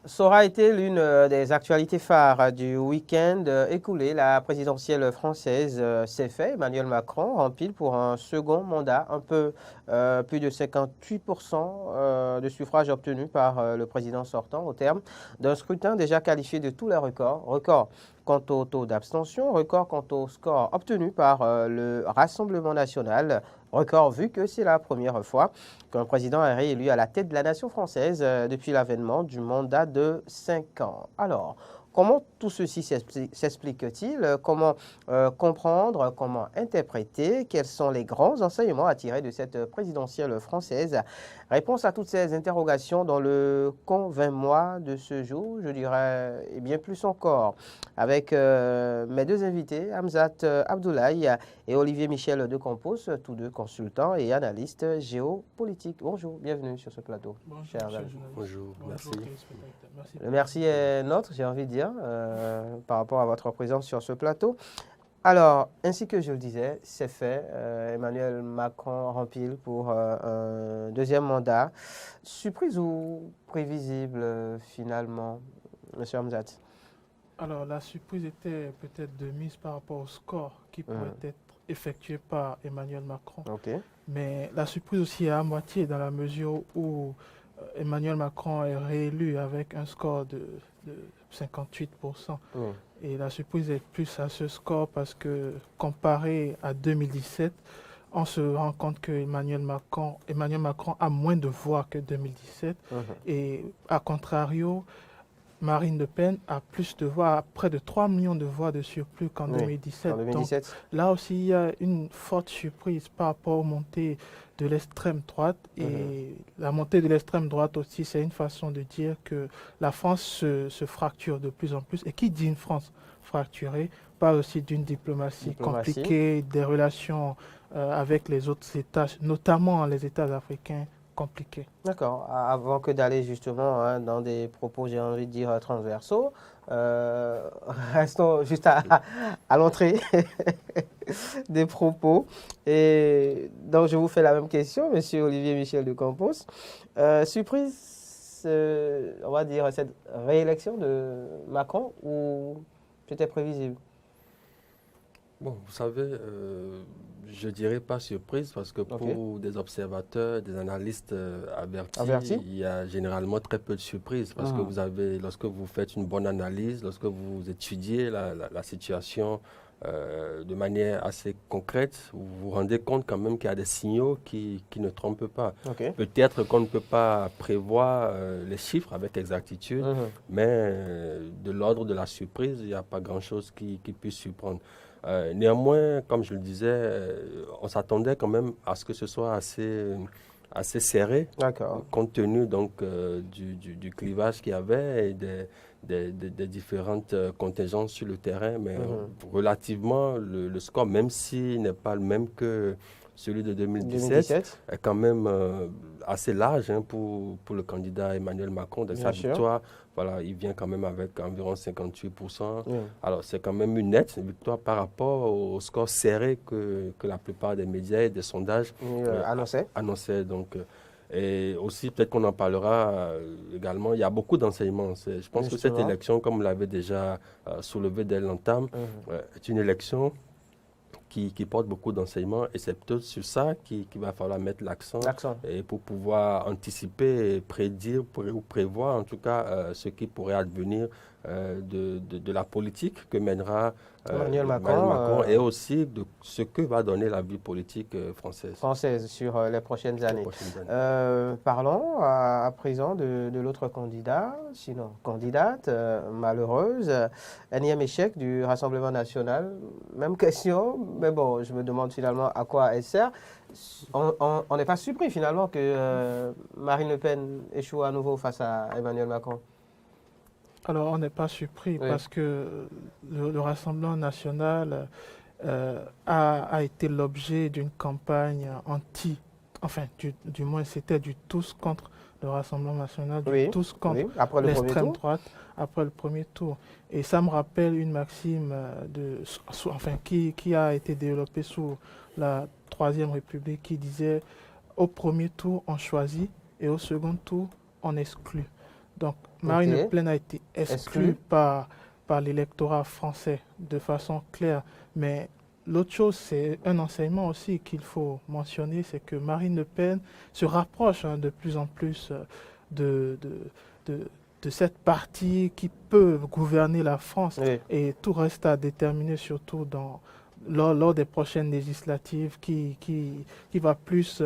Ça aura été l'une des actualités phares du week-end écoulé. La présidentielle française s'est fait. Emmanuel Macron rempile pour un second mandat, un peu plus de 58% de suffrages obtenus par le président sortant au terme d'un scrutin déjà qualifié de tous les records. Record quant au taux d'abstention, record quant au score obtenu par le Rassemblement national. Record vu que c'est la première fois qu'un président est réélu à la tête de la nation française depuis l'avènement du mandat de 5 ans. Alors, comment tout ceci s'explique-t-il? Comment comprendre, comment interpréter? Quels sont les grands enseignements à tirer de cette présidentielle française? Réponse à toutes ces interrogations dans le Convainc-moi de ce jour, je dirais, et bien plus encore, avec mes deux invités, Hamzat Abdoulaye et Olivier Michel de Campos, tous deux consultants et analystes géopolitiques. Bonjour, bienvenue sur ce plateau. Bonjour, monsieur le journaliste. Bonjour, merci. Merci. Le merci est nôtre, j'ai envie de dire, par rapport à votre présence sur ce plateau. Alors, ainsi que je le disais, c'est fait. Emmanuel Macron rempile pour un deuxième mandat. Surprise ou prévisible finalement, monsieur Hamzat? Alors, la surprise était peut-être de mise par rapport au score qui pourrait être effectué par Emmanuel Macron. Ok. Mais la surprise aussi est à moitié dans la mesure où Emmanuel Macron est réélu avec un score de 58%. Et la surprise est plus à ce score parce que comparé à 2017, on se rend compte que Emmanuel Macron a moins de voix que 2017. Et à contrario, Marine Le Pen a plus de voix, a près de 3 millions de voix de surplus qu'en 2017. En 2017. Donc là aussi, il y a une forte surprise par rapport aux montées de l'extrême droite. Et la montée de l'extrême droite aussi, c'est une façon de dire que la France se fracture de plus en plus. Et qui dit une France fracturée parle aussi d'une diplomatie compliquée, des relations avec les autres États, notamment les États africains. Compliqué. D'accord. Avant que d'aller justement dans des propos, j'ai envie de dire, transversaux, restons juste à l'entrée des propos. Et donc, je vous fais la même question, monsieur Olivier Michel de Campos. Surprise, on va dire, cette réélection de Macron ou c'était prévisible? Bon, vous savez, je dirais pas surprise parce que pour des observateurs, des analystes avertis, il y a généralement très peu de surprises parce que vous avez, lorsque vous faites une bonne analyse, lorsque vous étudiez la situation de manière assez concrète, vous vous rendez compte quand même qu'il y a des signaux qui ne trompent pas. Peut-être qu'on ne peut pas prévoir les chiffres avec exactitude, mais de l'ordre de la surprise, il n'y a pas grand-chose qui puisse surprendre. Néanmoins, comme je le disais, on s'attendait quand même à ce que ce soit assez serré, compte tenu donc du clivage qu'il y avait et des différentes contingences sur le terrain. Mais relativement, le score, même s'il n'est pas le même que celui de 2017 est quand même assez large pour le candidat Emmanuel Macron. De sa victoire, voilà, il vient quand même avec environ 58%. Alors, c'est quand même une nette victoire par rapport au score serré que la plupart des médias et des sondages annonçaient. Donc, et aussi, peut-être qu'on en parlera également, il y a beaucoup d'enseignements. Je pense que cette élection, comme vous l'avez déjà soulevé dès l'entame, est une élection qui porte beaucoup d'enseignements et c'est peut-être sur ça qu'il va falloir mettre l'accent et pour pouvoir anticiper, et prédire ou prévoir en tout cas ce qui pourrait advenir de la politique que mènera Emmanuel Macron et aussi de ce que va donner la vie politique française sur les prochaines années. Parlons à présent de l'autre candidat, sinon candidate malheureuse, énième échec du Rassemblement national. Même question, mais bon, je me demande finalement à quoi elle sert. On n'est pas surpris finalement que Marine Le Pen échoue à nouveau face à Emmanuel Macron. Alors, on n'est pas surpris parce que le Rassemblement national a été l'objet d'une campagne du moins c'était du tous contre le Rassemblement national, tous contre l'extrême droite après le premier tour. Et ça me rappelle une maxime qui a été développée sous la Troisième République qui disait au premier tour on choisit et au second tour on exclut. Donc, Marine Le Pen a été exclue par l'électorat français de façon claire. Mais l'autre chose, c'est un enseignement aussi qu'il faut mentionner, c'est que Marine Le Pen se rapproche de plus en plus de cette partie qui peut gouverner la France. Oui. Et tout reste à déterminer, surtout lors des prochaines législatives qui va plus...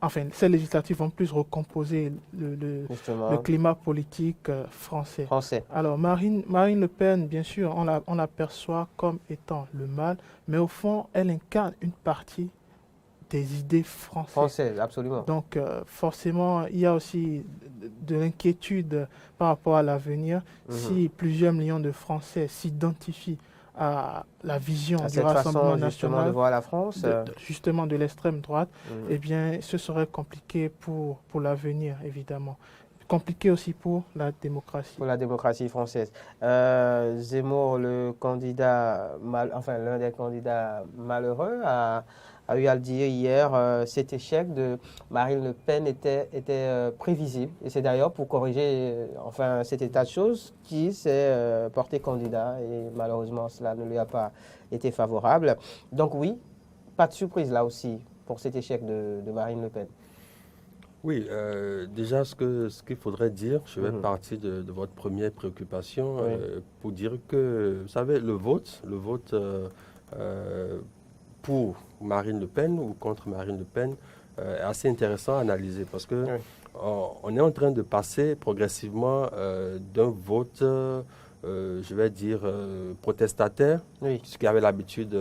Enfin, ces législatives vont plus recomposer le climat politique français. Alors, Marine Le Pen, bien sûr, on l'aperçoit comme étant le mal, mais au fond, elle incarne une partie des idées françaises. Françaises, absolument. Donc, forcément, il y a aussi de l'inquiétude par rapport à l'avenir. Si plusieurs millions de Français s'identifient à la vision du Rassemblement national, de voir la France, justement de l'extrême droite, eh bien, ce serait compliqué pour l'avenir, évidemment. Compliqué aussi pour la démocratie. Pour la démocratie française. Zemmour, l'un des candidats malheureux, a eu à le dire hier, cet échec de Marine Le Pen était prévisible. Et c'est d'ailleurs pour corriger cet état de choses qui s'est porté candidat. Et malheureusement, cela ne lui a pas été favorable. Donc oui, pas de surprise là aussi pour cet échec de Marine Le Pen. Oui, déjà ce qu'il faudrait dire, je vais partir de votre première préoccupation pour dire que, vous savez, le vote pour Marine Le Pen ou contre Marine Le Pen est assez intéressant à analyser parce que on est en train de passer progressivement d'un vote, je vais dire, protestataire, ce qui avait l'habitude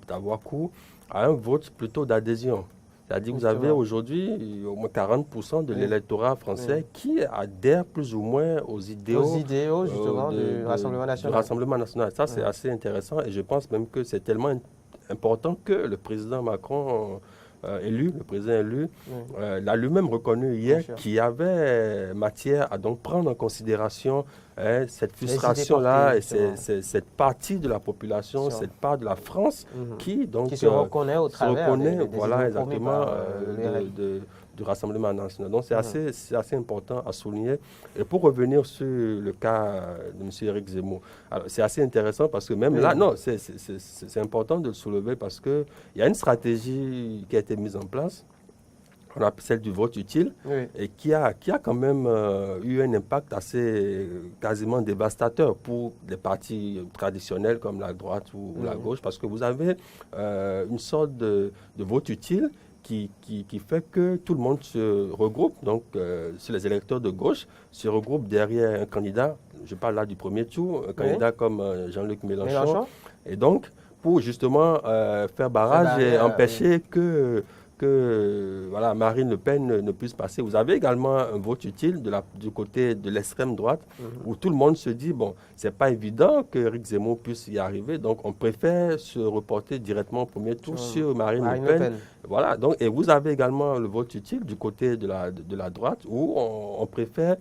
d'avoir cours, à un vote plutôt d'adhésion. C'est-à-dire que vous avez aujourd'hui au moins 40% de l'électorat français qui adhère plus ou moins aux idéaux justement du Rassemblement national. Du Rassemblement national. Ça, c'est assez intéressant et je pense même que c'est tellement important que le président Macron le président élu, l'a lui-même reconnu hier qu'il y avait matière à donc prendre en considération cette frustration-là et cette partie de la population, cette part de la France qui se reconnaît au travers voilà, exactement, du Rassemblement national. Donc c'est assez important à souligner. Et pour revenir sur le cas de M. Éric Zemmour, c'est assez intéressant parce que même là, non, c'est important de le soulever parce qu'il y a une stratégie qui a été mise en place. On appelle celle du vote utile et qui a quand même eu un impact assez quasiment dévastateur pour des partis traditionnels comme la droite ou la gauche parce que vous avez une sorte de vote utile qui fait que tout le monde se regroupe, donc sur les électeurs de gauche, se regroupent derrière un candidat, je parle là du premier tour, un candidat comme Jean-Luc Mélenchon, et donc pour justement faire barrage et empêcher que Marine Le Pen ne puisse passer. Vous avez également un vote utile du côté de l'extrême droite où tout le monde se dit, bon, c'est pas évident que Éric Zemmour puisse y arriver, donc on préfère se reporter directement au premier tour sur Marine Le Pen. Voilà, donc, et vous avez également le vote utile du côté de la droite où on préfère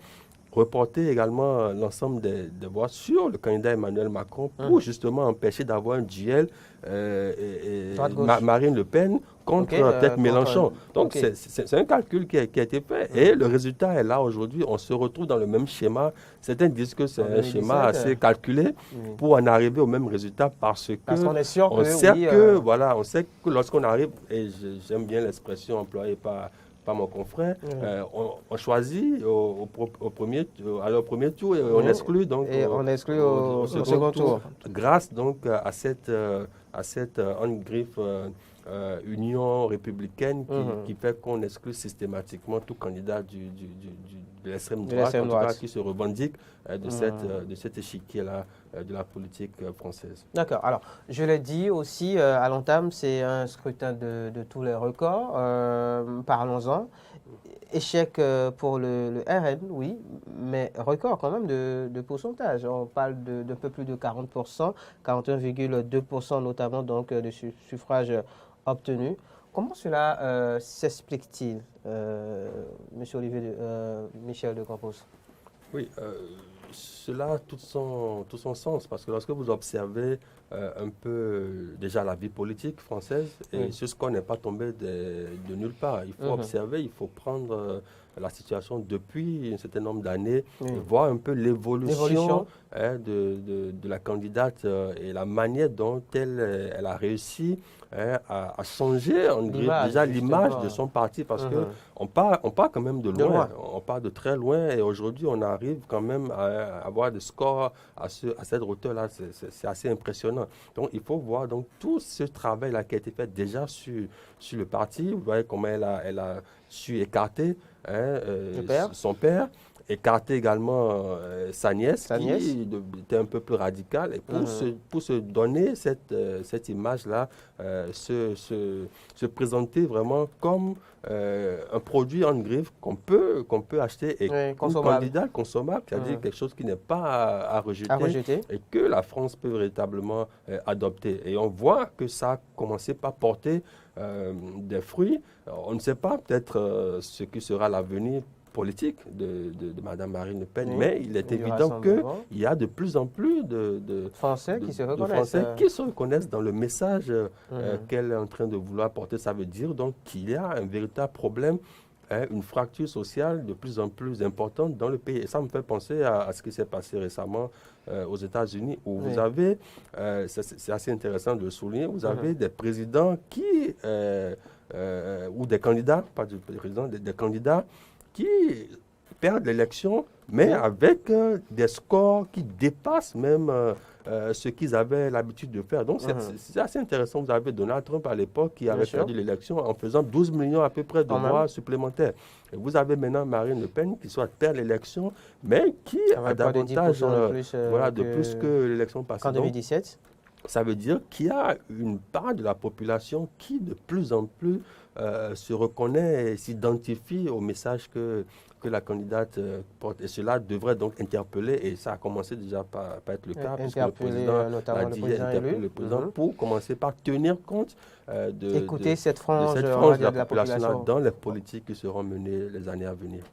reporter également l'ensemble des voix sur le candidat Emmanuel Macron pour justement empêcher d'avoir un duel Marine LePen contre peut-être Mélenchon. Donc c'est un calcul qui a été fait et le résultat est là aujourd'hui. On se retrouve dans le même schéma. Certains disent que c'est un schéma assez calculé pour en arriver au même résultat parce qu'on est sûr on sait que lorsqu'on arrive, et j'aime bien l'expression employée par mon confrère, on choisit au premier tour et on exclut donc au second tour. Grâce donc à cette en-griffe union républicaine qui fait qu'on exclut systématiquement tout candidat de l'extrême droite, en tout cas qui se revendique de cet échiquier-là de la politique française. D'accord. Alors, je l'ai dit aussi, à l'entame, c'est un scrutin de tous les records. Parlons-en. Échec pour le RN, oui, mais record quand même de pourcentage. On parle d'un peu plus de 40%, 41,2% notamment donc de suffrages obtenus. Comment cela s'explique-t-il, Monsieur Michel de Campos? Oui, cela a tout son sens, parce que lorsque vous observez un peu déjà la vie politique française, et c'est ce qu'on n'est pas tombé de nulle part. Il faut observer, il faut prendre la situation depuis un certain nombre d'années, et voir un peu l'évolution de la candidate et la manière dont elle a réussi à changer déjà l'image de son parti, parce qu'on part quand même de loin, on part de très loin, et aujourd'hui on arrive quand même à avoir des scores à cette hauteur-là, c'est assez impressionnant. Donc il faut voir donc, tout ce travail-là qui a été fait déjà sur le parti. Vous voyez comment elle a su écarter son père, écarter également sa nièce, qui était un peu plus radicale, et pour se donner cette image-là, se présenter vraiment comme un produit en griffe qu'on peut acheter et candidat consommable, c'est-à-dire quelque chose qui n'est pas à rejeter, et que la France peut véritablement adopter. Et on voit que ça a commencé par porter des fruits. On ne sait pas peut-être ce qui sera l'avenir politique de Mme Marine Le Pen, mais il est évident qu'il y a de plus en plus de Français qui se reconnaissent dans le message qu'elle est en train de vouloir porter. Ça veut dire donc qu'il y a un véritable problème, une fracture sociale de plus en plus importante dans le pays. Et ça me fait penser à ce qui s'est passé récemment aux États-Unis, où vous avez, c'est assez intéressant de le souligner, vous avez des présidents ou des candidats, pas des présidents, des candidats qui perdent l'élection, mais avec des scores qui dépassent même ce qu'ils avaient l'habitude de faire. Donc, c'est assez intéressant. Vous avez Donald Trump à l'époque qui avait perdu l'élection en faisant 12 millions à peu près de voix supplémentaires. Et vous avez maintenant Marine Le Pen qui soit perd l'élection, mais qui a davantage de plus que l'élection passée. En 2017. Ça veut dire qu'il y a une part de la population qui de plus en plus se reconnaît et s'identifie au message que la candidate porte. Et cela devrait donc interpeller, et ça a commencé déjà par être le cas, puisque le président l'a dit, interpeller le président pour commencer par tenir compte écouter cette frange de la population dans les politiques qui seront menées les années à venir.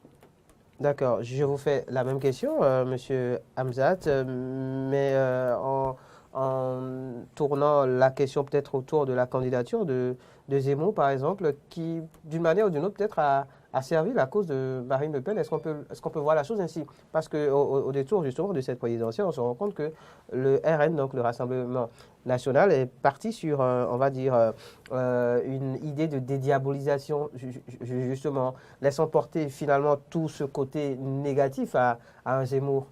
D'accord. Je vous fais la même question, Monsieur Hamzat, mais en tournant la question peut-être autour de la candidature de Zemmour, par exemple, qui, d'une manière ou d'une autre, peut-être a servi la cause de Marine Le Pen. Est-ce qu'on peut voir la chose ainsi? Parce qu'au détour, justement, de cette présidentielle, on se rend compte que le RN, donc le Rassemblement national, est parti sur, on va dire, une idée de dédiabolisation, justement, laissant porter finalement tout ce côté négatif à un Zemmour.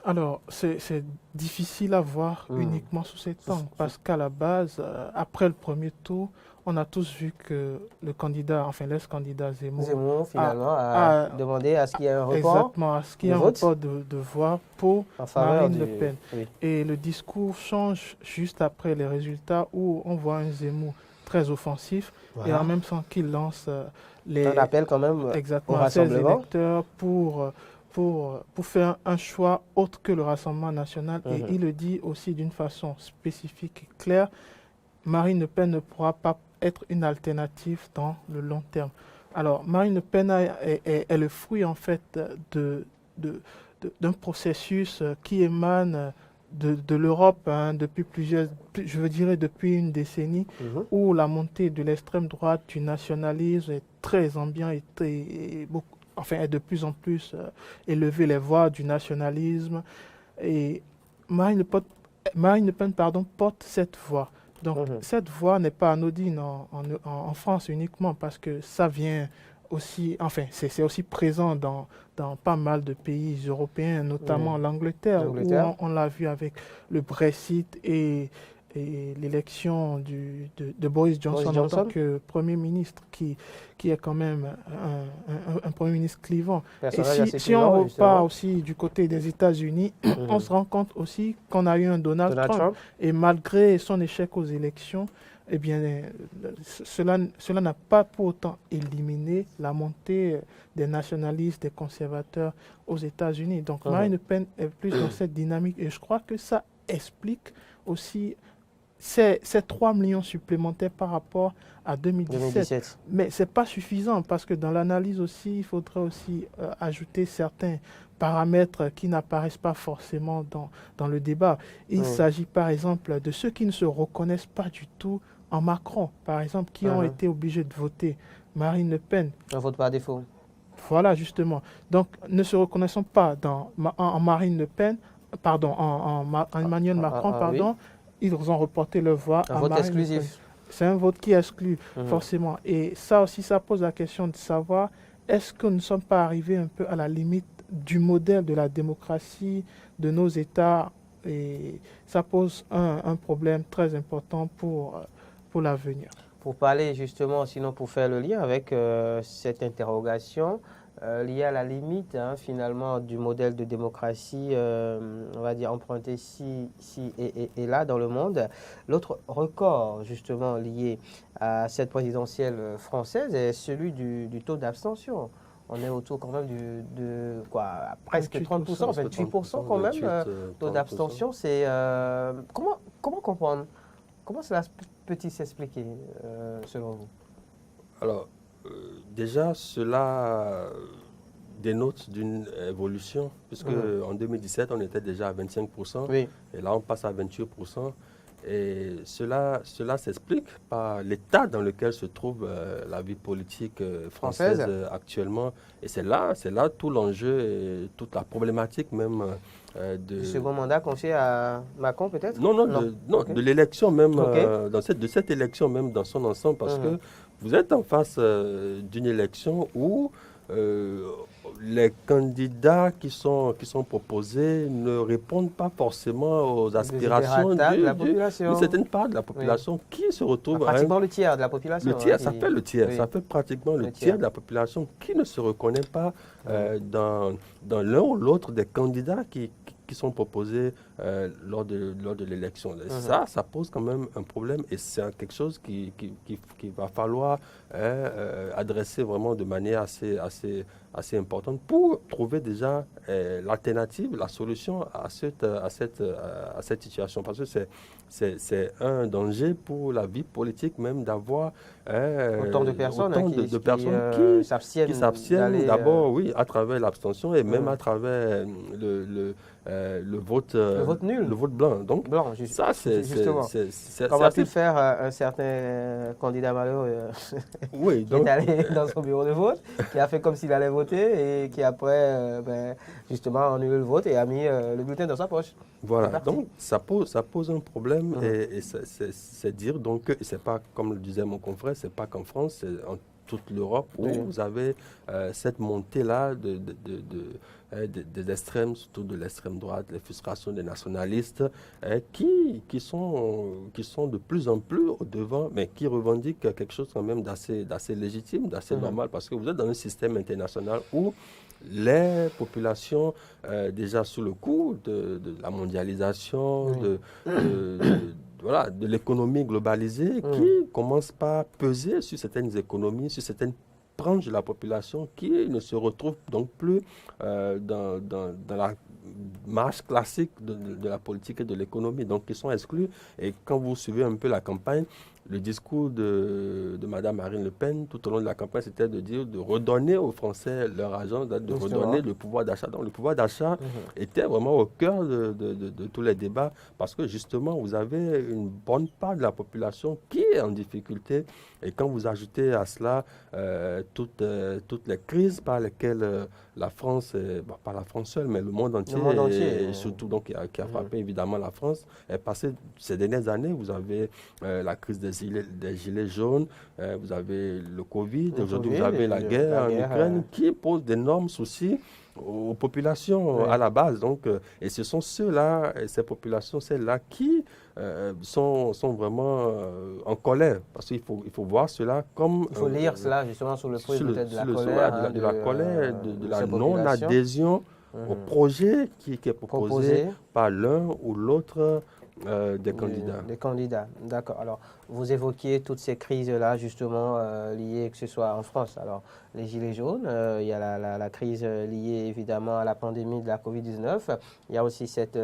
Alors, c'est difficile à voir uniquement sous cet angle, parce qu'à la base, après le premier tour, on a tous vu que le candidat, enfin l'ex-candidat Zemmour finalement, a demandé à ce qu'il y ait un report. Exactement, à ce qu'il y ait un report de voix pour Marine Le Pen. Oui. Et le discours change juste après les résultats, où on voit un Zemmour très offensif, et en même temps qu'il lance un appel quand même exactement au rassemblement. À ses électeurs pour faire un choix autre que le Rassemblement national. Et il le dit aussi d'une façon spécifique et claire, Marine Le Pen ne pourra pas être une alternative dans le long terme. Alors, Marine Le Pen est le fruit, en fait, d'un processus qui émane de l'Europe depuis depuis une décennie, où la montée de l'extrême droite, du nationalisme est très ambiante et est de plus en plus élevé, les voix du nationalisme. Et Marine Le Pen porte cette voix. Donc, cette voix n'est pas anodine en France uniquement, parce que ça vient aussi, c'est aussi présent dans pas mal de pays européens, notamment l'Angleterre, où on l'a vu avec le Brexit et l'élection de Boris Johnson en tant que Premier ministre, qui est quand même un Premier ministre clivant. Et si on repart aussi du côté des États-Unis, on se rend compte aussi qu'on a eu un Donald Trump. Et malgré son échec aux élections, eh bien, cela n'a pas pour autant éliminé la montée des nationalistes, des conservateurs aux États-Unis. Donc Marine Le Pen est plus dans cette dynamique, et je crois que ça explique aussi ces 3 millions supplémentaires par rapport à 2017. Mais ce n'est pas suffisant, parce que dans l'analyse aussi, il faudrait aussi ajouter certains paramètres qui n'apparaissent pas forcément dans le débat. Il s'agit par exemple de ceux qui ne se reconnaissent pas du tout en Macron, par exemple, qui ont été obligés de voter Marine Le Pen. Un vote par défaut. Voilà, justement. Donc, ne se reconnaissant pas en Marine Le Pen, pardon, en Emmanuel Macron, pardon, oui. Ils ont reporté leur voix à Marine exclusif. Le Pen. C'est un vote qui exclut, forcément. Et ça aussi, ça pose la question de savoir, est-ce que nous ne sommes pas arrivés un peu à la limite du modèle de la démocratie, de nos États? Et ça pose un problème très important pour l'avenir. Pour parler justement, sinon pour faire le lien avec cette interrogation, liée à la limite finalement du modèle de démocratie, on va dire emprunté ici et là dans le monde, l'autre record justement lié à cette présidentielle française est celui du taux d'abstention. On est autour quand même de presque 30%, 28% quand même, taux d'abstention. C'est comment comprendre? Comment cela peut-il s'expliquer, selon vous? Alors, déjà, cela dénote d'une évolution, puisque en 2017, on était déjà à 25%, oui. Et là, on passe à 28%. Et cela s'explique par l'état dans lequel se trouve la vie politique française actuellement. Et c'est là tout l'enjeu et toute la problématique même du second mandat confié à Macron peut-être? Non, okay. De l'élection même, de cette élection même dans son ensemble, parce que vous êtes en face d'une élection où les candidats qui sont proposés ne répondent pas forcément aux aspirations d'une certaine part de la population qui se retrouve... Pratiquement le tiers de la population. Le tiers, ça fait le tiers. Ça fait pratiquement le tiers de la population qui ne se reconnaît pas dans l'un ou l'autre des candidats qui sont proposés lors de l'élection. Ça pose quand même un problème et c'est quelque chose qu'il va falloir adresser vraiment de manière assez importante pour trouver déjà l'alternative, la solution à cette situation. Parce que c'est un danger pour la vie politique même d'avoir autant de personnes, qui s'abstiennent d'abord, oui, à travers l'abstention et même à travers le vote nul, le vote blanc. Donc blanc, ça c'est comme a pu le faire un certain candidat malheureux oui, qui est allé dans son bureau de vote, qui a fait comme s'il allait voter et qui après justement a annulé le vote et a mis le bulletin dans sa poche. Voilà, donc ça pose un problème et c'est dire donc, c'est pas comme le disait mon confrère, c'est pas qu'en France, c'est en toute l'Europe où vous avez cette montée-là des extrêmes, surtout de l'extrême droite, les frustrations des nationalistes qui sont de plus en plus au devant, mais qui revendiquent quelque chose quand même d'assez légitime, d'assez normal, parce que vous êtes dans un système international où les populations, déjà sous le coup de la mondialisation, de l'économie globalisée, qui commence par peser sur certaines économies, sur certaines branches de la population qui ne se retrouvent donc plus dans la marche classique de la politique et de l'économie, donc qui sont exclus. Et quand vous suivez un peu la campagne, le discours de Mme Marine Le Pen, tout au long de la campagne, c'était de dire de redonner aux Français leur argent, de redonner le pouvoir d'achat. Donc le pouvoir d'achat était vraiment au cœur de tous les débats, parce que justement, vous avez une bonne part de la population qui est en difficulté. Et quand vous ajoutez à cela toutes les crises par lesquelles la France, pas la France seule, mais le monde entier, et surtout donc, qui a frappé évidemment la France, est passé ces dernières années. Vous avez la crise des gilets jaunes, vous avez le Covid, aujourd'hui vous avez la guerre en Ukraine qui pose d'énormes soucis aux populations à la base. Donc, et ce sont ceux-là, ces populations, celles-là qui sont vraiment en colère. Parce qu'il faut voir cela comme... Il faut lire cela justement sur le prisme de la colère. De la colère, de la non-adhésion au projet qui est proposé par l'un ou l'autre des candidats. Des candidats, d'accord. Alors, vous évoquiez toutes ces crises-là, justement, liées, que ce soit en France. Alors, les Gilets jaunes, il y a la crise liée, évidemment, à la pandémie de la Covid-19. Il y a aussi cette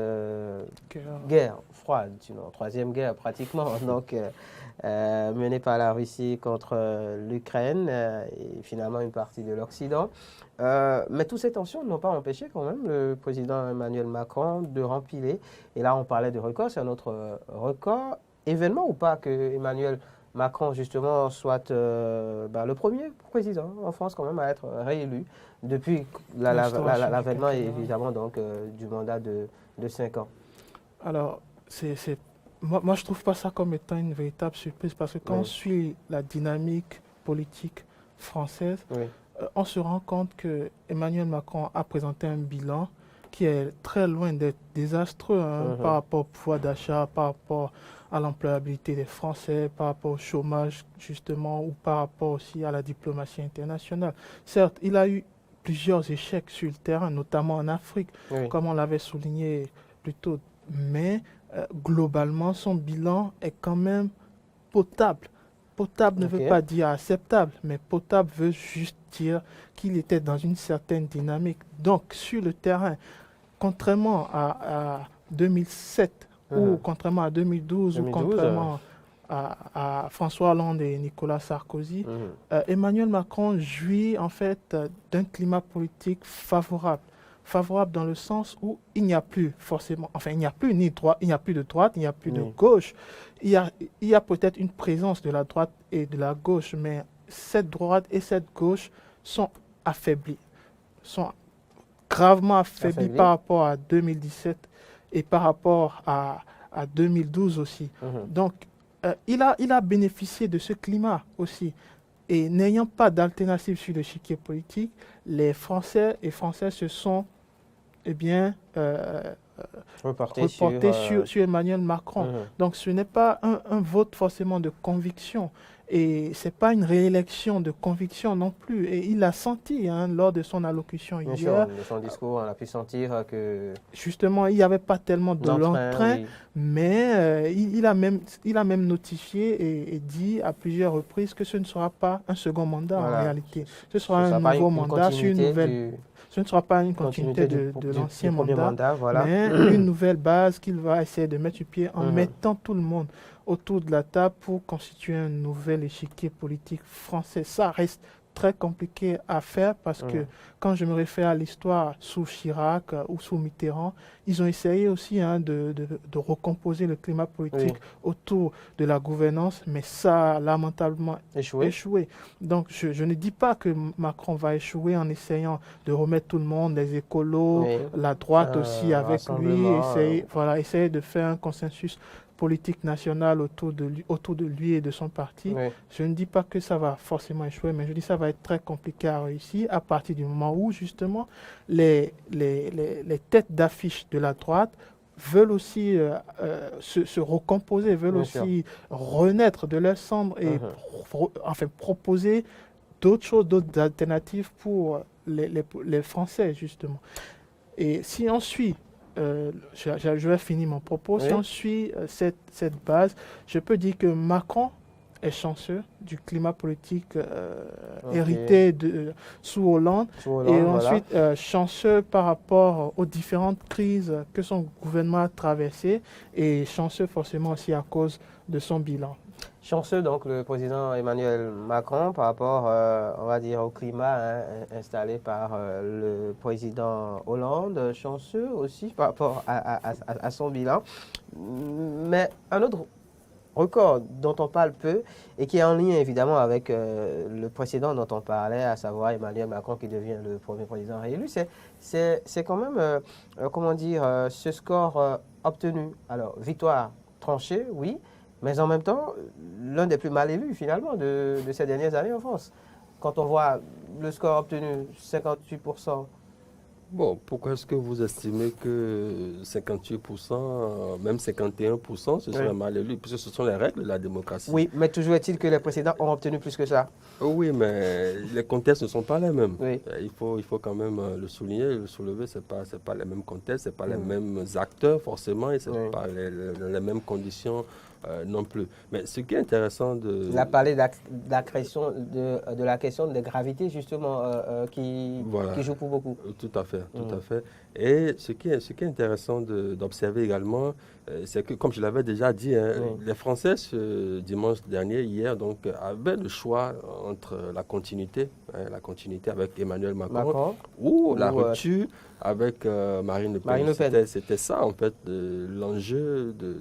guerre froide, sinon, troisième guerre, pratiquement, donc, menée par la Russie contre l'Ukraine et finalement une partie de l'Occident. Mais toutes ces tensions n'ont pas empêché quand même le président Emmanuel Macron de rempiler. Et là, on parlait de record, c'est un autre record. Événement ou pas que Emmanuel Macron, justement, soit le premier président en France quand même à être réélu depuis l'avènement, évidemment, donc, du mandat de 5 ans. Alors, moi, je ne trouve pas ça comme étant une véritable surprise parce que quand on suit la dynamique politique française, on se rend compte que Emmanuel Macron a présenté un bilan qui est très loin d'être désastreux par rapport au pouvoir d'achat, par rapport à l'employabilité des Français, par rapport au chômage justement, ou par rapport aussi à la diplomatie internationale. Certes, il a eu plusieurs échecs sur le terrain, notamment en Afrique, comme on l'avait souligné plus tôt, mais globalement, son bilan est quand même potable. Potable ne veut pas dire acceptable, mais potable veut juste dire qu'il était dans une certaine dynamique. Donc, sur le terrain, contrairement à 2007, ou contrairement à 2012, ou contrairement à François Hollande et Nicolas Sarkozy, Emmanuel Macron jouit en fait d'un climat politique favorable. Favorable dans le sens où il n'y a plus forcément, enfin il n'y a plus ni droite, il n'y a plus de droite, il n'y a plus de gauche. Il y a peut-être une présence de la droite et de la gauche, mais cette droite et cette gauche sont affaiblies, sont gravement affaiblis par rapport à 2017 et par rapport à 2012 aussi. Donc, il a bénéficié de ce climat aussi. Et n'ayant pas d'alternative sur l'échiquier politique, les Français et Françaises se sont reportés sur Emmanuel Macron. Donc, ce n'est pas un vote forcément de conviction. Et ce n'est pas une réélection de conviction non plus. Et il l'a senti lors de son allocution hier. Sûr, de son discours, on a pu sentir que... Justement, il n'y avait pas tellement de l'entrain, mais il a même notifié et dit à plusieurs reprises que ce ne sera pas un second mandat en réalité. Ce sera un nouveau mandat sur une nouvelle... Ce ne sera pas une continuité de l'ancien mandat, mais une nouvelle base qu'il va essayer de mettre sur pied en mettant tout le monde autour de la table pour constituer un nouvel échiquier politique français. Ça reste très compliqué à faire parce que quand je me réfère à l'histoire sous Chirac ou sous Mitterrand, ils ont essayé aussi de recomposer le climat politique autour de la gouvernance, mais ça a lamentablement échoué. Donc je ne dis pas que Macron va échouer en essayant de remettre tout le monde, les écolos, la droite aussi avec lui, essayer de faire un consensus politique nationale autour de lui et de son parti. Je ne dis pas que ça va forcément échouer, mais je dis que ça va être très compliqué à réussir à partir du moment où, justement, les têtes d'affiche de la droite veulent aussi se recomposer, veulent aussi renaître de leur cendre et proposer d'autres choses, d'autres alternatives pour les Français, justement. Et si on suit je vais finir mon propos. Si on suit cette base, je peux dire que Macron est chanceux du climat politique hérité sous Hollande, et ensuite chanceux par rapport aux différentes crises que son gouvernement a traversées, et chanceux forcément aussi à cause de son bilan. Chanceux, donc, le président Emmanuel Macron par rapport, on va dire, au climat installé par le président Hollande. Chanceux aussi par rapport à son bilan. Mais un autre record dont on parle peu et qui est en lien évidemment avec le précédent dont on parlait, à savoir Emmanuel Macron qui devient le premier président réélu, c'est quand même, comment dire, ce score obtenu. Alors, victoire tranchée, oui, mais en même temps, l'un des plus mal élus, finalement, de ces dernières années en France. Quand on voit le score obtenu, 58%. Bon, pourquoi est-ce que vous estimez que 58%, même 51%, ce serait mal élu? Puisque ce sont les règles de la démocratie. Oui, mais toujours est-il que les précédents ont obtenu plus que ça. Oui, mais les contextes ne sont pas les mêmes. Il faut quand même le souligner, le soulever. Ce n'est pas les mêmes contextes, ce n'est pas les mêmes acteurs, forcément, et ce n'est pas les mêmes conditions non plus. Mais ce qui est intéressant de... Il a parlé de la question de gravité, justement, qui joue pour beaucoup. Tout à fait, tout à fait. Et ce qui est intéressant d'observer également, c'est que, comme je l'avais déjà dit, les Français, ce dimanche dernier, hier, donc, avaient le choix entre la continuité hein, la continuité avec Emmanuel Macron. Ou la rupture avec Marine Le Pen. C'était ça, en fait, l'enjeu de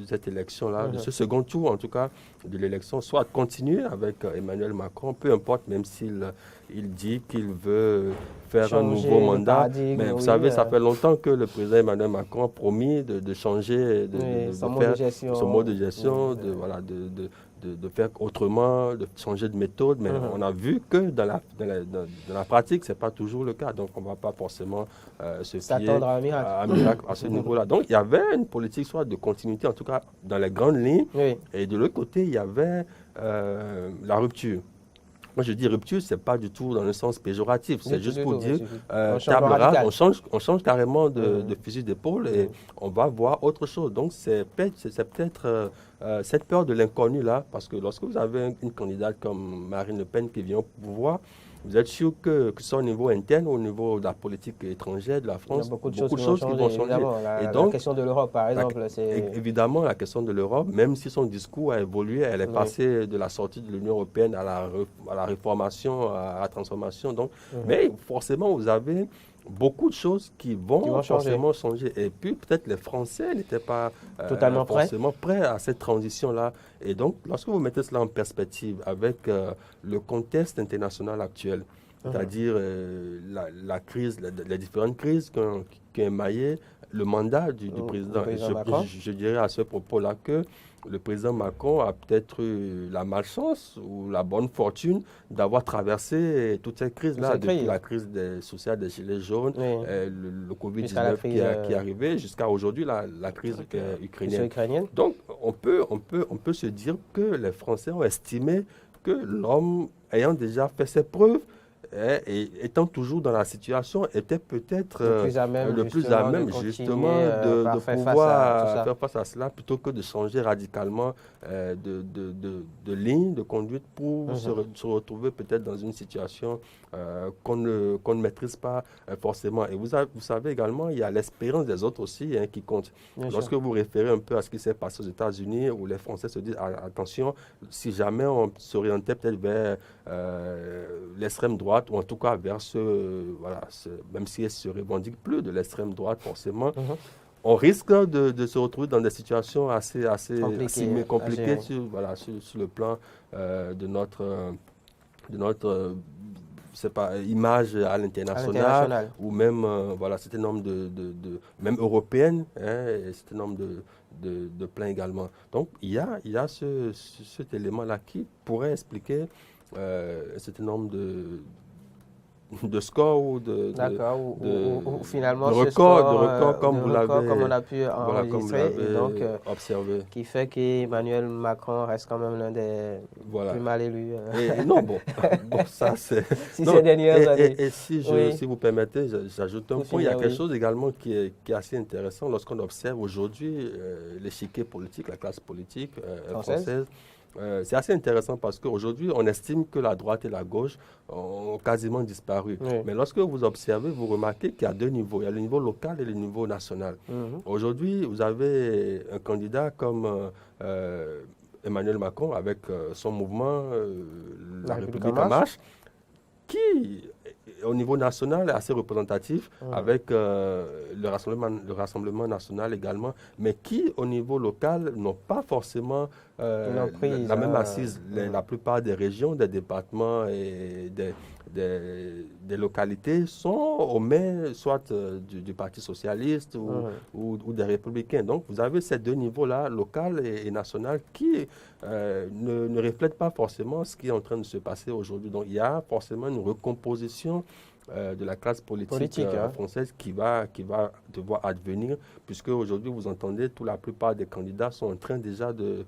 cette élection-là, de ce second tour, en tout cas, de l'élection, soit continuer avec Emmanuel Macron, peu importe, même s'il dit qu'il veut faire un nouveau mandat. Mais vous savez, ça fait longtemps que le président Emmanuel Macron a promis de changer son mode de gestion, de faire autrement, de changer de méthode. Mais on a vu que dans la pratique, ce n'est pas toujours le cas. Donc, on ne va pas forcément se fier à un miracle à ce niveau-là. Donc, il y avait une politique soit de continuité, en tout cas dans les grandes lignes. Et de l'autre côté, il y avait la rupture. Moi, je dis rupture, ce n'est pas du tout dans le sens péjoratif. C'est juste pour dire, table rase, on change carrément de fusil d'épaule et on va voir autre chose. Donc, c'est peut-être cette peur de l'inconnu-là, parce que lorsque vous avez une candidate comme Marine Le Pen qui vient au pouvoir, vous êtes sûr que ce soit au niveau interne ou au niveau de la politique étrangère de la France, il y a beaucoup de choses qui vont changer. La question de l'Europe, par exemple. Évidemment, la question de l'Europe, même si son discours a évolué, elle est passée de la sortie de l'Union européenne à la réformation, à la transformation. Donc, mais forcément, vous avez beaucoup de choses qui vont forcément changer. Et puis, peut-être les Français n'étaient pas forcément prêts à cette transition-là. Et donc, lorsque vous mettez cela en perspective avec le contexte international actuel, c'est-à-dire la crise, les différentes crises qui ont émaillé le mandat du président. Je dirais à ce propos-là que le président Macron a peut-être eu la malchance ou la bonne fortune d'avoir traversé toutes ces crises-là, depuis la crise sociale des Gilets jaunes, le Covid-19 qui est arrivé, jusqu'à aujourd'hui la crise ukrainienne. Donc, on peut se dire que les Français ont estimé que l'homme ayant déjà fait ses preuves, et étant toujours dans la situation, était peut-être le plus à même justement de pouvoir faire face à cela, plutôt que de changer radicalement de ligne de conduite pour se retrouver peut-être dans une situation qu'on ne maîtrise pas forcément. Et vous savez également, il y a l'expérience des autres aussi qui compte. Lorsque vous référez un peu à ce qui s'est passé aux États-Unis, où les Français se disent attention, si jamais on s'orientait peut-être vers l'extrême droite, ou en tout cas vers même si elle ne se revendique plus de l'extrême droite forcément, on risque de se retrouver dans des situations assez compliquées sur le plan de notre image à l'international, ou même certain nombre même européenne, et certain nombre de plans également. Donc il y a cet élément-là qui pourrait expliquer un certain nombre de scores ou finalement de records comme on a pu enregistrer, et donc observé, qui fait qu'Emmanuel Macron reste quand même l'un des plus mal élus. Non, bon, ça c'est... ces dernières années. Et si vous permettez, j'ajoute un point. Il y a quelque chose également qui est assez intéressant lorsqu'on observe aujourd'hui l'échiquier politique, la classe politique française. C'est assez intéressant parce qu'aujourd'hui, on estime que la droite et la gauche ont quasiment disparu. Mais lorsque vous observez, vous remarquez qu'il y a deux niveaux. Il y a le niveau local et le niveau national. Aujourd'hui, vous avez un candidat comme Emmanuel Macron avec son mouvement La République en marche, qui, au niveau national, est assez représentatif avec le Rassemblement national également, mais qui, au niveau local, n'ont pas forcément la même assise. La plupart des régions, des départements et des localités sont aux mains soit du Parti socialiste ou des Républicains. Donc, vous avez ces deux niveaux-là, local et national, qui ne reflètent pas forcément ce qui est en train de se passer aujourd'hui. Donc, il y a forcément une recomposition de la classe politique française qui va devoir advenir, puisque aujourd'hui, vous entendez, la plupart des candidats sont en train déjà de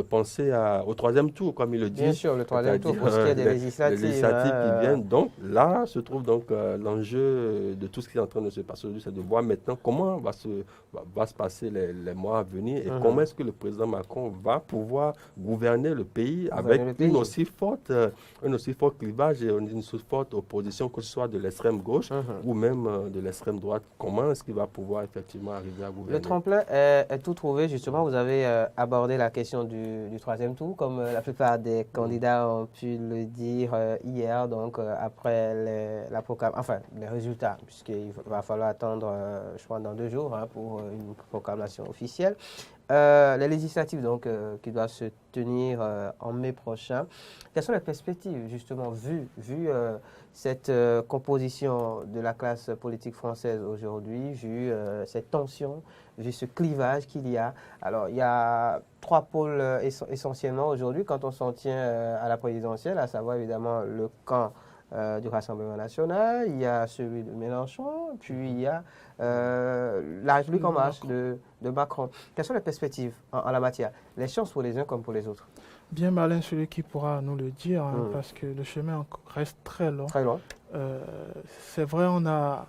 penser au troisième tour, comme il le dit. Bien sûr, le troisième tour, pour ce qui est des législatives. Les législatives qui viennent. Donc là se trouve donc l'enjeu de tout ce qui est en train de se passer aujourd'hui, c'est de voir maintenant comment va se passer les mois à venir et comment est-ce que le président Macron va pouvoir gouverner le pays avec un aussi fort clivage et une aussi forte opposition, que ce soit de l'extrême gauche ou même de l'extrême droite. Comment est-ce qu'il va pouvoir effectivement arriver à gouverner? Le tremplin est tout trouvé. Justement, vous avez abordé la question du troisième tour, comme la plupart des candidats ont pu le dire hier, donc après les résultats, puisqu'il va falloir attendre, je crois, dans 2 jours pour une proclamation officielle. Les législatives donc, qui doivent se tenir en mai prochain. Quelles sont les perspectives, justement, vu cette composition de la classe politique française aujourd'hui, vu cette tension, vu ce clivage qu'il y a? Alors, il y a 3 pôles essentiellement aujourd'hui quand on s'en tient à la présidentielle, à savoir évidemment le camp du Rassemblement national, il y a celui de Mélenchon, puis il y a la République en marche de Macron. Quelles sont les perspectives en la matière? Les chances pour les uns comme pour les autres? Bien malin celui qui pourra nous le dire, parce que le chemin reste très long. Très long. C'est vrai, on a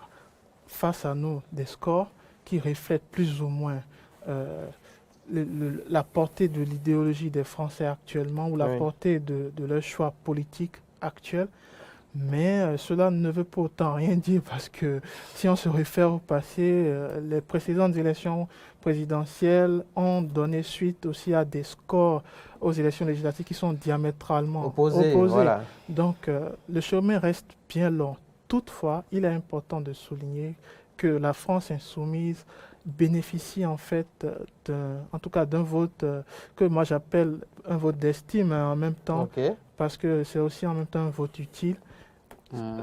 face à nous des scores qui reflètent plus ou moins la portée de l'idéologie des Français actuellement ou la portée de leur choix politique actuel. Mais cela ne veut pas autant rien dire parce que si on se réfère au passé, les précédentes élections présidentielles ont donné suite aussi à des scores aux élections législatives qui sont diamétralement opposés. Voilà. Donc le chemin reste bien long. Toutefois, il est important de souligner que la France insoumise bénéficie en fait en tout cas d'un vote que moi j'appelle un vote d'estime en même temps, parce que c'est aussi en même temps un vote utile.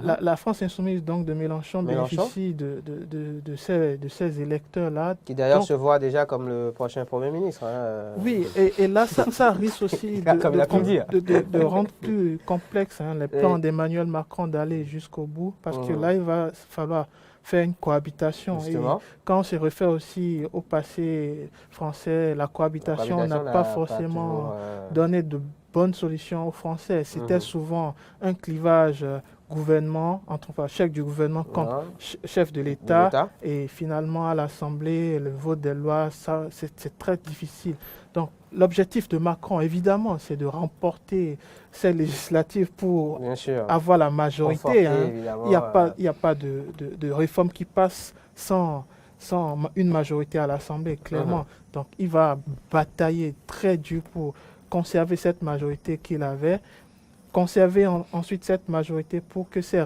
La France insoumise donc de Mélenchon bénéficie de ces électeurs-là. Qui d'ailleurs se voit déjà comme le prochain Premier ministre. Oui, et là ça risque aussi de rendre plus complexe les plans d'Emmanuel Macron d'aller jusqu'au bout, parce que là il va falloir faire une cohabitation. Et quand on se réfère aussi au passé français, la cohabitation n'a pas forcément donné de bonnes solutions aux Français. C'était souvent un clivage gouvernement, chef du gouvernement contre chef de l'État, et finalement à l'Assemblée, le vote des lois, c'est très difficile. Donc l'objectif de Macron, évidemment, c'est de remporter ces législatives pour avoir la majorité. Il n'y a pas de réforme qui passe sans une majorité à l'Assemblée, clairement. Donc il va batailler très dur pour conserver cette majorité qu'il avait, conserver ensuite cette majorité pour que ces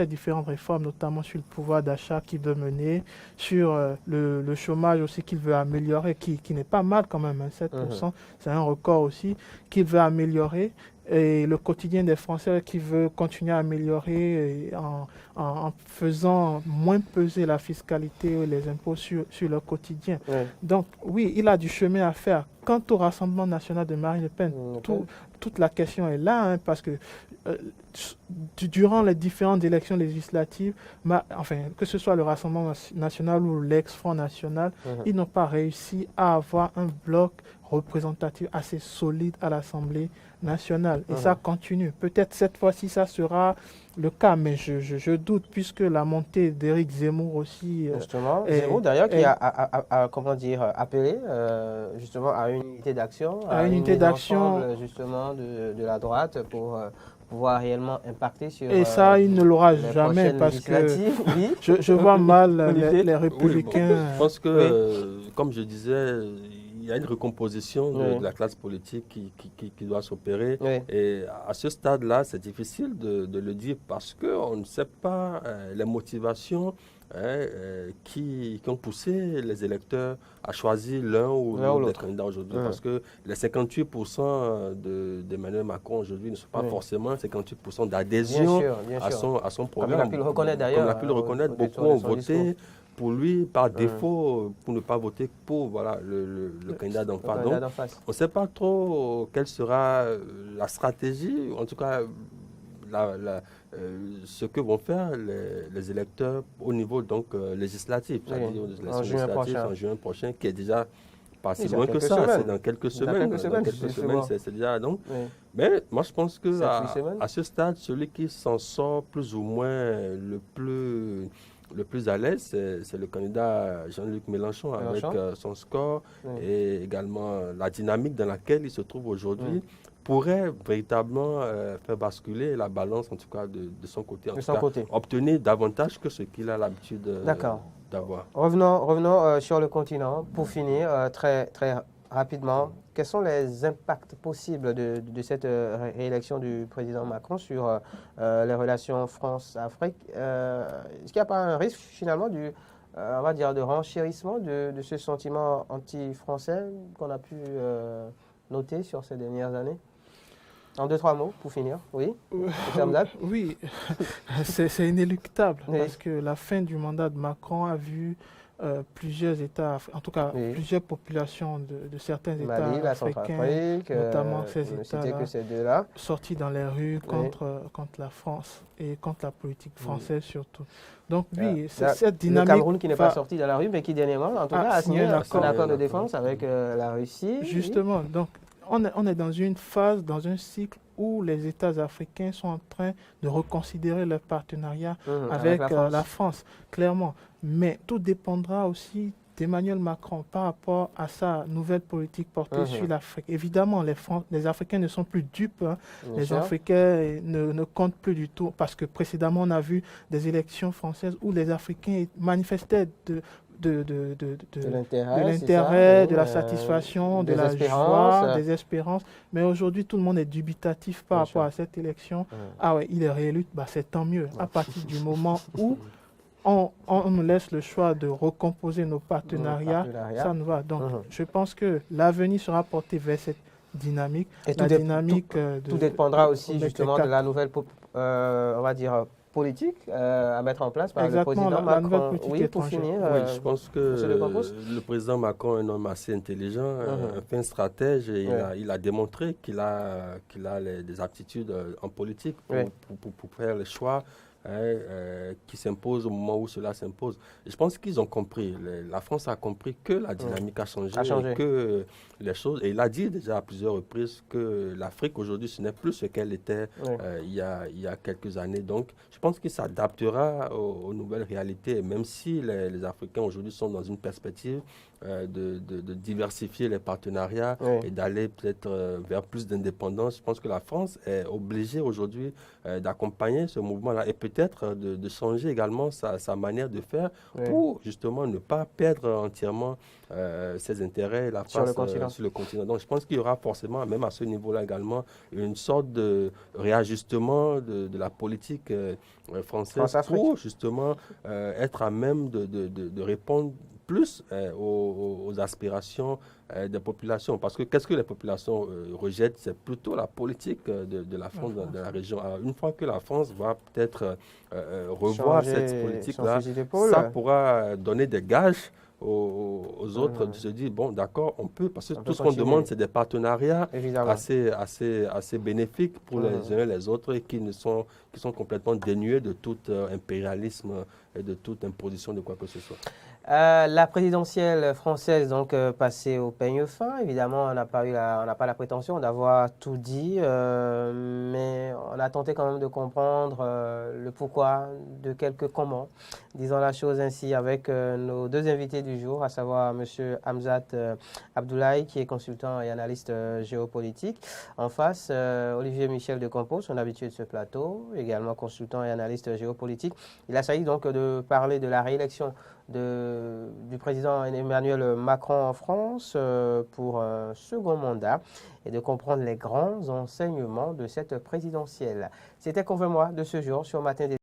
différentes réformes, notamment sur le pouvoir d'achat qu'il veut mener, sur le chômage aussi qu'il veut améliorer, qui n'est pas mal quand même, 7%, c'est un record aussi, qu'il veut améliorer, et le quotidien des Français qui veut continuer à améliorer en faisant moins peser la fiscalité et les impôts sur leur quotidien. Donc oui, il a du chemin à faire. Quant au Rassemblement national de Marine Le Pen, toute la question est là, parce que durant les différentes élections législatives, que ce soit le Rassemblement national ou l'ex-Front national, ils n'ont pas réussi à avoir un bloc représentatif assez solide à l'Assemblée nationale. Et ça continue. Peut-être cette fois-ci, ça sera le cas, mais je doute, puisque la montée d'Éric Zemmour aussi... Justement, Zemmour d'ailleurs qui a appelé justement à une unité d'action, à une unité d'action justement de la droite pour pouvoir réellement impacter sur... Et ça, il ne l'aura jamais, parce que je vois mal les Républicains... Je pense que, comme je disais, il y a une recomposition de la classe politique qui doit s'opérer. Et à ce stade-là, c'est difficile de le dire parce qu'on ne sait pas les motivations qui ont poussé les électeurs à choisir l'un ou l'autre des candidats aujourd'hui. Parce que les 58% d'Emmanuel Macron aujourd'hui ne sont pas forcément 58% d'adhésion à son programme. Comme on a pu le reconnaître d'ailleurs. Comme on a pu le reconnaître, beaucoup ont voté pour lui par défaut, pour ne pas voter pour le candidat d'en face. On ne sait pas trop quelle sera la stratégie, en tout cas ce que vont faire les électeurs au niveau législatif, en juin prochain, qui est déjà pas si loin que ça, c'est dans quelques semaines. C'est déjà donc. Mais moi je pense que à ce stade, celui qui s'en sort plus ou moins le plus à l'aise, c'est le candidat Jean-Luc Mélenchon avec son score et également la dynamique dans laquelle il se trouve aujourd'hui. pourrait véritablement faire basculer la balance, en tout cas de son côté. En de tout son cas, côté. obtenir davantage que ce qu'il a l'habitude d'avoir. Revenons sur le continent. Pour finir, très rapidement, quels sont les impacts possibles de cette réélection du président Macron sur les relations France-Afrique? Est-ce qu'il n'y a pas un risque finalement on va dire, de renchérissement de ce sentiment anti-français qu'on a pu noter sur ces dernières années? En 2-3 mots, pour finir, oui. Oui, c'est inéluctable, oui. Parce que la fin du mandat de Macron a vu plusieurs États, en tout cas plusieurs populations de certains États africains, notamment ces États-là, sortis dans les rues contre la France et contre la politique française surtout. Donc oui, cette dynamique... Le Cameroun qui n'est pas sorti dans la rue, mais qui dernièrement, en tout cas, a signé un accord de défense avec la Russie. Justement, donc on est dans une phase, dans un cycle où les États africains sont en train de reconsidérer leur partenariat avec la France, clairement. Mais tout dépendra aussi d'Emmanuel Macron par rapport à sa nouvelle politique portée sur l'Afrique. Évidemment, les Africains ne sont plus dupes. Les Africains ne comptent plus du tout parce que précédemment, on a vu des élections françaises où les Africains manifestaient de l'intérêt, de la satisfaction, de la joie, des espérances. Mais aujourd'hui, tout le monde est dubitatif par rapport à cette élection. Ah ouais, il est réélu, c'est tant mieux. À partir du moment où on nous laisse le choix de recomposer nos partenariats, ça nous va. Donc, je pense que l'avenir sera porté vers cette dynamique. Et tout dépendra aussi justement de la nouvelle, on va dire, politique à mettre en place par le président Macron. Oui, pour finir. Je pense que le président Macron est un homme assez intelligent, un fin stratège, et il a démontré qu'il a des aptitudes en politique pour faire les choix qui s'imposent au moment où cela s'impose. Je pense qu'ils ont compris, la France a compris que la dynamique a changé. Et que les choses, et il a dit déjà à plusieurs reprises que l'Afrique aujourd'hui ce n'est plus ce qu'elle était il y a quelques années. Donc je pense qu'il s'adaptera aux nouvelles réalités, même si les Africains aujourd'hui sont dans une perspective de diversifier les partenariats et d'aller peut-être vers plus d'indépendance. Je pense que la France est obligée aujourd'hui d'accompagner ce mouvement-là et peut-être de changer également sa manière de faire pour justement ne pas perdre entièrement ses intérêts sur le continent. Donc je pense qu'il y aura forcément, même à ce niveau-là également, une sorte de réajustement de la politique française pour justement être à même de répondre plus aux aspirations des populations. Parce que qu'est-ce que les populations rejettent? C'est plutôt la politique de la France dans la région. Alors, une fois que la France va peut-être revoir cette politique-là, ça pourra donner des gages aux autres de se dire, bon, d'accord, on peut, parce que tout ce qu'on demande, c'est des partenariats assez bénéfiques pour les uns et les autres et qui sont complètement dénués de tout impérialisme et de toute imposition de quoi que ce soit. La présidentielle française, donc, passée au peigne fin. Évidemment, on n'a pas la prétention d'avoir tout dit, mais on a tenté quand même de comprendre le pourquoi, de quelques comment. Disons la chose ainsi avec nos deux invités du jour, à savoir M. Hamzat Abdoulaye, qui est consultant et analyste géopolitique. En face, Olivier Michel de Campos, son habitué de ce plateau, également consultant et analyste géopolitique. Il a s'agit donc de parler de la réélection du président Emmanuel Macron en France pour un second mandat et de comprendre les grands enseignements de cette présidentielle. C'était Convainc-moi de ce jour sur Matin des